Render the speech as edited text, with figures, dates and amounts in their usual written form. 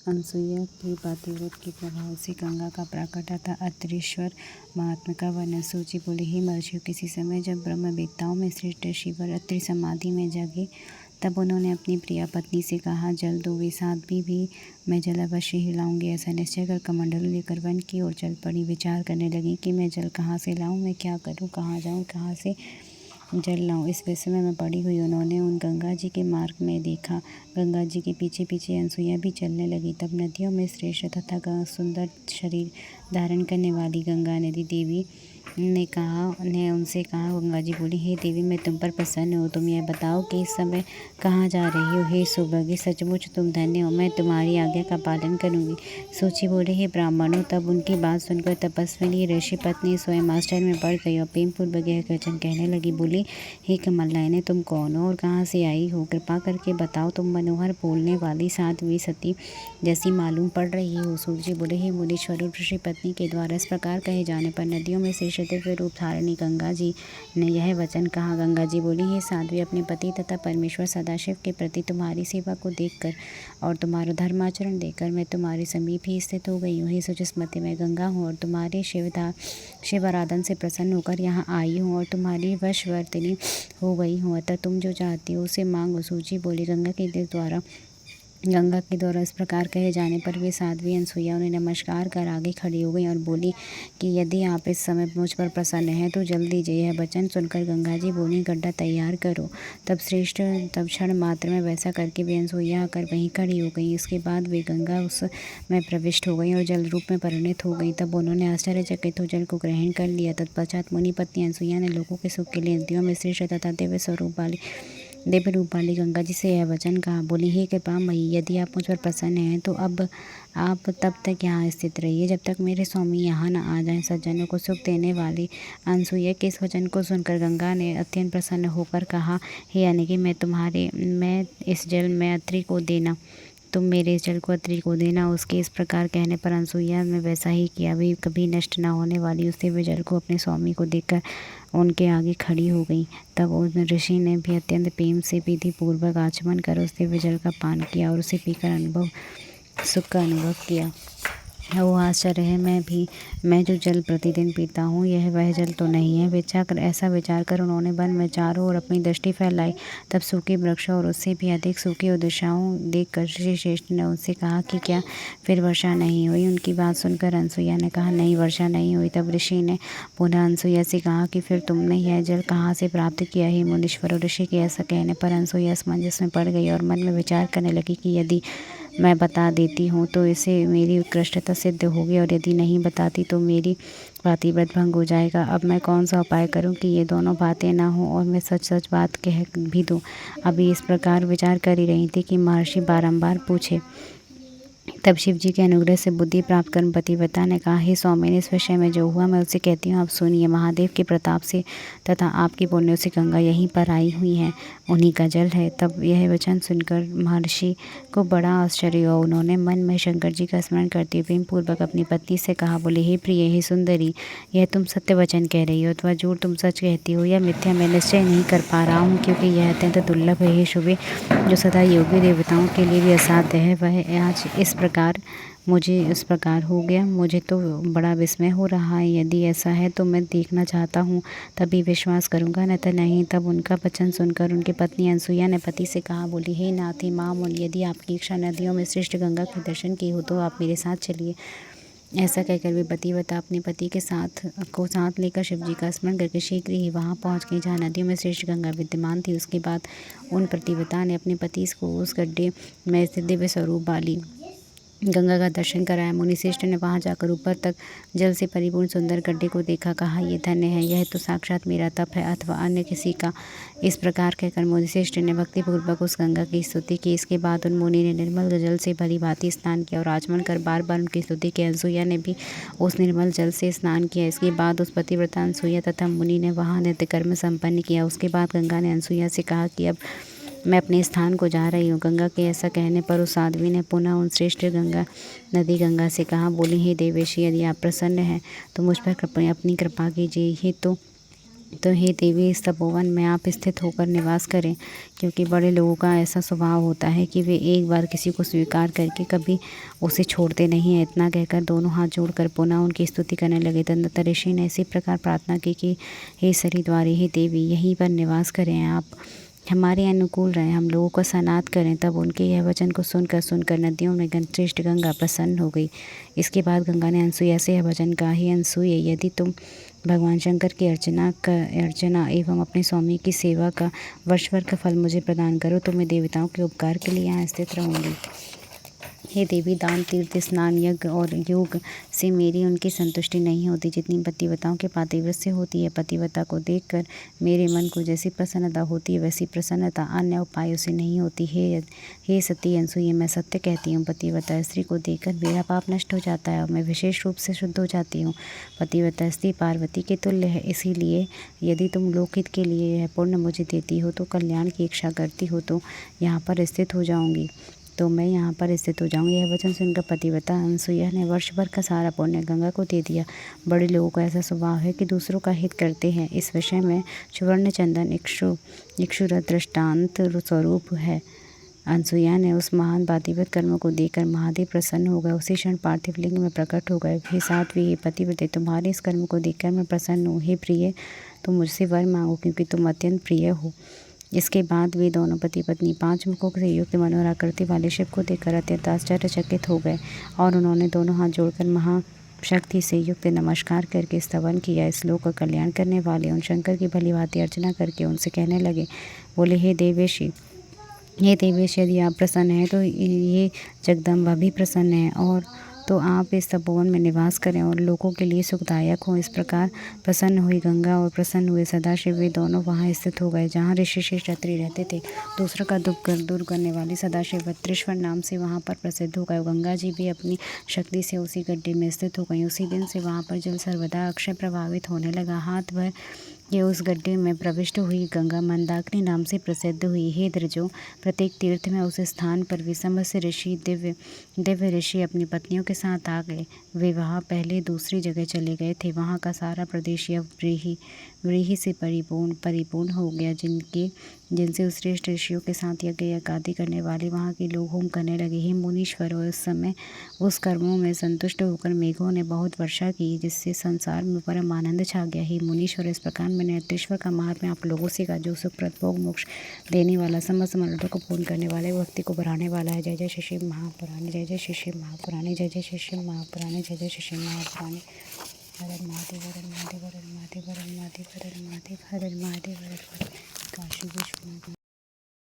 अनसुईया की पातिव्रत के प्रभाव से गंगा का प्राकट तथा अत्रीश्वर महात्मा का वर्णन। सूची बोले, हे महर्षियों, किसी समय जब ब्रह्मवेत्ताओं में श्रेष्ठ ऋषिवर अत्रि समाधि में जगे, तब उन्होंने अपनी प्रिया पत्नी से कहा, जल दो। वे साध्वी भी मैं जल अवश्य ही लाऊंगी, ऐसा निश्चय कर कमंडलू लेकर वन की ओर चल पड़ी। विचार करने लगी कि मैं जल कहाँ से लाऊं, मैं क्या करूं, कहाँ जाऊं, कहाँ से जल लाऊं। इस विषय में पड़ी हुई उन्होंने उन गंगा जी के मार्ग में देखा। गंगा जी के पीछे पीछे अनसुईया भी चलने लगी। तब नदियों में श्रेष्ठ तथा सुंदर शरीर धारण करने वाली गंगा नदी देवी ने उनसे कहा। गंगा जी बोली, हे देवी, मैं तुम पर प्रसन्न हूँ। तुम यह बताओ कि इस समय कहाँ जा रही हो। हे सुभगे, सचमुच तुम धन्य हो, मैं तुम्हारी आज्ञा का पालन करूँगी। सूची बोले, हे ब्राह्मणों, तब उनकी बात सुनकर तपस्विनी ऋषि पत्नी स्वयं आश्चर्य में पड़ गई और प्रेम पूर्वक यह वचन कहने लगी। बोली, हे कमलनयने, तुम कौन हो और कहाँ से आई हो? कृपा करके बताओ। तुम मनोहर बोलने वाली साध्वी सती जैसी मालूम पड़ रही हो। सूर्य बोले, हे मुनीश्वरों, ऋषि पत्नी के द्वारा इस प्रकार कहे जाने पर नदियों में श्रेष्ठ दिव्य रूप धारिणी गंगा जी ने यह वचन कहा। गंगा जी बोली, हे साध्वी, अपने पति तथा परमेश्वर सदाशिव के प्रति तुम्हारी सेवा को देखकर और तुम्हारा धर्माचरण देखकर मैं तुम्हारे समीप ही स्थित हो गई हूँ। हे सुचस्मती, मैं गंगा हूँ और तुम्हारे शिव आराधन से प्रसन्न होकर यहाँ आई हूँ और तुम्हारी वशवर्तिनी हो गई हूँ। अतः तुम जो चाहती हो उसे मांगो। सूची बोली, गंगा के द्वारा इस प्रकार कहे जाने पर वे साध्वी अनसुईया उन्हें नमस्कार कर आगे खड़ी हो गई और बोली कि यदि आप इस समय मुझ पर प्रसन्न हैं तो जल दीजिए। यह वचन सुनकर गंगा जी बोली, गड्ढा तैयार करो। तब क्षण मात्र में वैसा करके वे अनसुईया आकर वहीं खड़ी हो गई। इसके बाद वे गंगा उस में प्रविष्ट हो गई और जल रूप में परिणित हो गई। तब उन्होंने आश्चर्यचकित हो जल को ग्रहण कर लिया। तत्पश्चात मुनि पत्नी अनसुईया ने लोगों के सुख के लिए नदियों में श्रेष्ठ तथा दिव्य रूप वाली गंगा जी से यह वचन कहा। बोली, हे कृपामयी, यदि आप मुझ पर प्रसन्न हैं तो अब आप तब तक यहाँ स्थित रहिए जब तक मेरे स्वामी यहाँ न आ जाएं। सज्जनों को सुख देने वाली अनसुईया के इस वचन को सुनकर गंगा ने अत्यंत प्रसन्न होकर कहा, हे अनघे, मैं इस जल में अत्रि को देना, तुम मेरे इस जल को अत्रि को देना। उसके इस प्रकार कहने पर अनसुईया ने वैसा ही किया। वे कभी नष्ट न होने वाली उस दिव्य जल को अपने स्वामी को देकर उनके आगे खड़ी हो गई। तब उन ऋषि ने भी अत्यंत प्रेम से विधि पूर्वक आचमन कर उस दिव्य जल का पान किया और उसे पीकर सुख का अनुभव किया। वो आश्चर्य है, मैं जो जल प्रतिदिन पीता हूँ यह वह जल तो नहीं है। ऐसा विचार कर उन्होंने वन में चारों ओर अपनी दृष्टि फैलाई। तब सूखे वृक्ष और उससे भी अधिक सूखी दिशाओं देखकर ऋषि श्रेष्ठ ने उनसे कहा कि क्या फिर वर्षा नहीं हुई? उनकी बात सुनकर अनसुईया ने कहा, नहीं, वर्षा नहीं हुई। तब ऋषि ने पुनः अनसुईया से कहा कि फिर तुमने यह जल कहाँ से प्राप्त किया है? मुनीश्वरों, ऋषि के ऐसा कहने पर अनसुईया असमंजस में पड़ गई और मन में विचार करने लगी कि यदि मैं बता देती हूँ तो इससे मेरी उत्कृष्टता सिद्ध होगी और यदि नहीं बताती तो मेरी पातिव्रत भंग हो जाएगा। अब मैं कौन सा उपाय करूँ कि ये दोनों बातें ना हो और मैं सच सच बात कह भी दूँ। अभी इस प्रकार विचार कर ही रही थी कि महर्षि बारंबार पूछे। तब शिव जी के अनुग्रह से बुद्धि प्राप्त कर पतिव्रता ने कहा, हे स्वामिनी, इस विषय में जो हुआ मैं उससे कहती हूँ, आप सुनिए। महादेव के प्रताप से तथा आपकी पुण्यों से गंगा यहीं पर आई हुई हैं, उन्हीं का जल है। तब यह वचन सुनकर महर्षि को बड़ा आश्चर्य हुआ। उन्होंने मन में शंकर जी का स्मरण करते प्रेम पूर्वक अपनी पत्नी से कहा। बोले, हे प्रिय, हे सुंदरी, यह तुम सत्य वचन कह रही हो अथवा झूठ तुम सच कहती हो या मिथ्या, मैं निश्चय नहीं कर पा रहा हूँ, क्योंकि यह अत्यंत दुर्लभ है। हे शुभे, जो सदा योगी देवताओं के लिए भी असाध्य है, वह आज इस प्रकार हो गया। मुझे तो बड़ा विस्मय हो रहा है। यदि ऐसा है तो मैं देखना चाहता हूँ, तभी विश्वास करूँगा, न तो नहीं। तब उनका वचन सुनकर उनकी पत्नी अनसुईया ने पति से कहा। बोली, हे नाथी महामुनि, यदि आपकी इच्छा नदियों में श्रेष्ठ गंगा के दर्शन की हो तो आप मेरे साथ चलिए। ऐसा कहकर वे पतिव्रता अपने पति के साथ लेकर शिव जी का स्मरण करके शीघ्र ही वहाँ पहुँच गई जहाँ नदियों में श्रेष्ठ गंगा विद्यमान थी। उसके बाद उन पतिव्रता ने अपने पति को उस गड्ढे में स्थित दिव्य स्वरूप वाली गंगा का दर्शन कराया। मुनिश्रेष्ठ ने वहां जाकर ऊपर तक जल से परिपूर्ण सुंदर गड्ढे को देखा। कहा, ये धन्य है, यह तो साक्षात मेरा तप है अथवा अन्य किसी का। इस प्रकार कहकर मुनिश्रेष्ठ ने भक्तिपूर्वक उस गंगा की स्तुति की। इसके बाद उन मुनि ने निर्मल जल से भली भांति स्नान किया और आचमन कर बार बार उनकी स्तुति की। अनसुईया ने भी उस निर्मल जल से स्नान किया। इसके बाद उस पतिव्रता अनसुईया तथा मुनि ने वहाँ नित्य कर्म संपन्न किया। उसके बाद गंगा ने अनसुईया से कहा कि अब मैं अपने स्थान को जा रही हूँ। गंगा के ऐसा कहने पर उस साध्वी ने पुनः उन श्रेष्ठ नदी गंगा से कहा। बोली, हे देवेशी, यदि आप प्रसन्न हैं तो मुझ पर अपनी कृपा कीजिए। तो हे देवी, इस तपोवन में आप स्थित होकर निवास करें, क्योंकि बड़े लोगों का ऐसा स्वभाव होता है कि वे एक बार किसी को स्वीकार करके कभी उसे छोड़ते नहीं हैं। इतना कहकर दोनों हाथ जोड़कर पुनः उनकी स्तुति करने लगे। दंत ऋषि ने इसी प्रकार प्रार्थना की कि हे सरिद्वारी, हे देवी, यहीं पर निवास करें, आप हमारे अनुकूल रहें, हम लोगों को सनात करें। तब उनके यह वचन को सुनकर नदियों में श्रेष्ठ गंगा प्रसन्न हो गई। इसके बाद गंगा ने अनसुईया से यह वचन कहा, हे अनसुईया, यदि तुम भगवान शंकर की अर्चना एवं अपने स्वामी की सेवा का वर्षभर का फल मुझे प्रदान करो तो मैं देवताओं के उपकार के लिए यहाँ स्थित रहूँगी। हे देवी, दान, तीर्थ, स्नान, यज्ञ और योग से मेरी उनकी संतुष्टि नहीं होती जितनी पतिव्रताओं के पातिव्रत से होती है। पतिव्रता को देखकर मेरे मन को जैसी प्रसन्नता होती है वैसी प्रसन्नता अन्य उपायों से नहीं होती। हे सती अनसुईया, मैं सत्य कहती हूँ, पतिव्रता स्त्री को देखकर मेरा पाप नष्ट हो जाता है और मैं विशेष रूप से शुद्ध हो जाती हूँ। पतिव्रता स्त्री पार्वती के तुल्य है, इसीलिए यदि तुम लोकहित के लिए यह पुण्य मुझे देती हो तो कल्याण की इच्छा करती हो तो यहाँ पर स्थित हो जाऊँगी यह वचन सुनकर पतिव्रता अनसुईया ने वर्षभर का सारा पुण्य गंगा को दे दिया। बड़े लोगों का ऐसा स्वभाव है कि दूसरों का हित करते हैं। इस विषय में सुवर्ण चंदन इक्षुरथ दृष्टांत स्वरूप है। अनसुईया ने उस महान पातिव्रत कर्म को देखकर महादेव प्रसन्न हो गए। उसी क्षण पार्थिव लिंग में प्रकट हो गए। हे साध्वी, हे पतिव्रते, तुम्हारे इस कर्म को देखकर मैं प्रसन्न हूँ। हे प्रिय, तुम मुझसे वर मांगो, क्योंकि तुम अत्यंत प्रिय हो। इसके बाद वे दोनों पति पत्नी 5 मुखों से युक्त मनोहर आकृति वाले शिव को देखकर अत्यंत आश्चर्यचकित हो गए और उन्होंने दोनों हाथ जोड़कर महाशक्ति से युक्त नमस्कार करके स्तवन किया। इस लोक का कल्याण करने वाले उन शंकर की भली भांति अर्चना करके उनसे कहने लगे, बोले, हे देवेश, यदि आप प्रसन्न हैं तो ये जगदम्बा भी प्रसन्न है, और तो आप इस तपोवन में निवास करें और लोगों के लिए सुखदायक हो। इस प्रकार प्रसन्न हुई गंगा और प्रसन्न हुए सदाशिव, वे दोनों वहाँ स्थित हो गए जहाँ ऋषि शेषाद्रि रहते थे। दूसरों का दुख दूर करने वाले सदाशिव वत्रेश्वर नाम से वहाँ पर प्रसिद्ध हो गए। गंगा जी भी अपनी शक्ति से उसी गड्ढे में स्थित हो गई। उसी दिन से वहाँ पर जल सर्वदा अक्षय प्रभावित होने लगा। हाथ भर ये उस गड्ढे में प्रविष्ट हुई गंगा मंदाकिनी नाम से प्रसिद्ध हुई। हे द्रजो, प्रत्येक तीर्थ में उस स्थान पर वे समस्त ऋषि दिव्य ऋषि अपनी पत्नियों के साथ आ गए। वे वहाँ पहले दूसरी जगह चले गए थे। वहाँ का सारा प्रदेश यह व्रीहि से परिपूर्ण हो गया, जिनसे उस श्रेष्ठ ऋषियों के साथ यज्ञ आदि करने वाले वहाँ के लोग होम करने लगे। हे मुनीश्वर, उस समय उस कर्मों में संतुष्ट होकर मेघों ने बहुत वर्षा की, जिससे संसार में परम आनंद छा गया। हे मुनीश्वर, इस प्रकार मैंने अत्रेश्वर का महात्म्य आप लोगों से कहा, जो सुखप्रद भोग मोक्ष देने वाला, समस्त मनोरथों को पूर्ण करने वाले, भक्ति को बढ़ाने वाला है। जय जय श्री शिव महापुराणी, जय जय श्री शिव महापुराणी, जय जय श्री शिव महापुराणी, जय जय श्री शिव महापुराणी। हर हर महादेव, हर हर महादेव, हर हर महादेव, हर हर महादेव, हर हर महादेव, हर हर महादेव, हर हर महादेव। काशी विश्वनाथ।